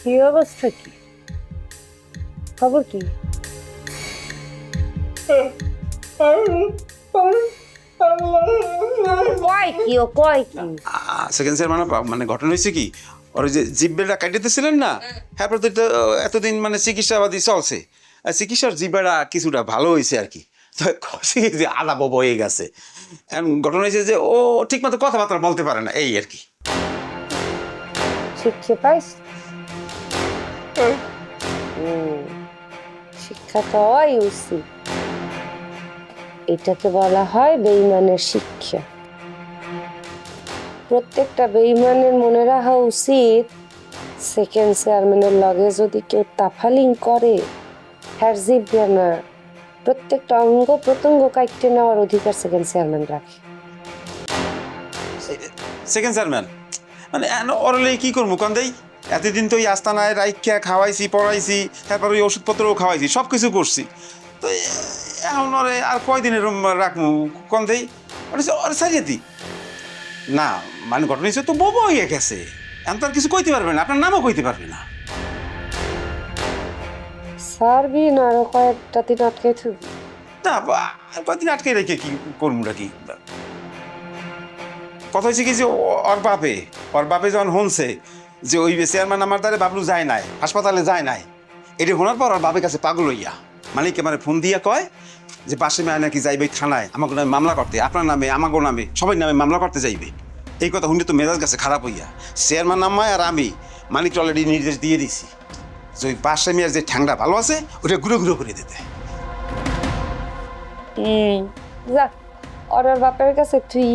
কি অবস্থা, কি খবর, কি কয় কি ও কয় কি? সেকেন্ড স্যার মানে ঘটনা হয়েছে কি, ওর যে জিব্বেটা কাটিতেছিলেন না, হ্যাঁ তো এতদিন মানে চিকিৎসাবাদী চলছে, চিকিৎসার জিব্বাটা কিছুটা ভালো হয়েছে আর কি, যে আলাপ হয়ে গেছে। ঘটনা হয়েছে যে ও ঠিক মতো কথাবার্তা বলতে পারে না, এই আর কি। শিক্ষা পাইস? শিক্ষা তো হয় উচিত, এটাকে বলা হয় বেঈমানের শিক্ষা। প্রত্যেকটা বেঈমানের মনে রাখা উচিত, সেকেন্ড চেয়ারম্যানের লগে যদি কেউ তাফালিং করে, হ্যার জিব্বে না, প্রত্যেকটা অঙ্গ প্রত্যঙ্গ কাটতে নেওয়ার অধিকার সেকেন্ড চেয়ারম্যান রাখে। সেকেন্ড স্যারম্যান মানে ওরলে কি করবো কন দেই, এতদিন তো ওই আস্তানায় রাইখা খাওয়াইছি, পড়াইছি, তারপর ওই ওষুধপত্রও খাওয়াইছি, সব কিছু করছি, তো এখন ওরে আর কয়দিনের রাখবো কন দেই, ওরে সারিয়ে দিই না। মানে ঘটনা হিসেবে তো বউ হয়ে গেছে, এখন তো আর কিছু কইতে পারবে না, আপনার নামও কইতে পারবে না। সারবি না আরো কয়েকটা দিন আটকে থাকবি? না আর কয়দিন আটকে রেখে কি করবো কি? কথা হয়েছে কি যে ওর বাপে যখন শুনছে যে ওই চেয়ারম্যান আমার দ্বারে বাবলু যায় নাই, হাসপাতালে যায় নাই, এটি শোনার পর ওর বাপের কাছে পাগল হইয়া মালিককে মানে ফোন দিয়া কয় যে পাশে মেয়ে নাকি যাইবে থানায় আমাকে নামে মামলা করতে, আপনার নামে আমাকে নামে সবাই নামে মামলা করতে যাইবে। এই কথা শুনে তো মেজাজ গেছে খারাপ হইয়া, চেয়ারম্যান নামায় আর আমি মালিক অলরেডি নির্দেশ দিয়ে দিছি যে ওই পাশে মেয়ের যে ঠ্যাংটা ভালো আছে ওটা ঘুরে ঘুরে করে দিতে। যা ওর বাপের কাছে তুই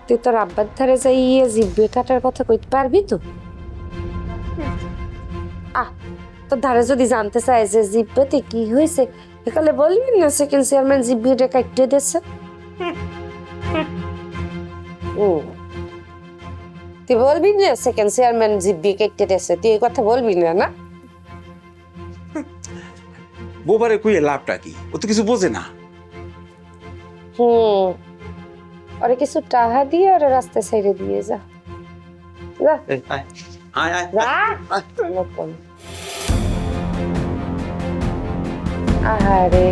তুই তোর আব্বার ধারে যাই জিব্বে কাটার কথা কইতে পারবি তো? তোর ধারে যদি জানতে চাই যে জিব্বেতে কি হয়েছে, এখানে বলবি না সেকেন্ড চেয়ারম্যান জিব্বেটা কাটতে দিয়েছে। তুই বলবি না সেকেন্ড চেয়ারম্যান জিব্বে কেটে দিয়েছে, তুই এই কথা বলবি না? না বোবারে কইয়ে লাভটা কি, ও তো কিছু বোঝে না। ওরে কিছু টাকা দিয়ে ওরে রাস্তায় ছেড়ে দিয়ে যা। আহারে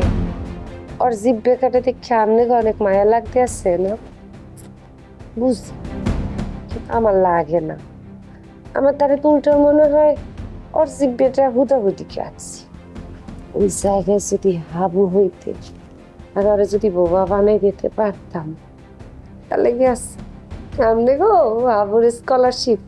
ওর জিব্বে কাটে দেখে আমনে অনেক মায়া লাগতে আছে না? বুঝ, আমার লাগে না, আমার তারে তো উল্টো মনে হয় ওর জিব্বেটা হুদাহুদি কাটছি। ওই জায়গায় যদি হাবু হইতে আর ওরা যদি বোবা বানাই দিতে পারতাম, তাহলে গেছে আমনে গো হাবুর স্কলারশিপ।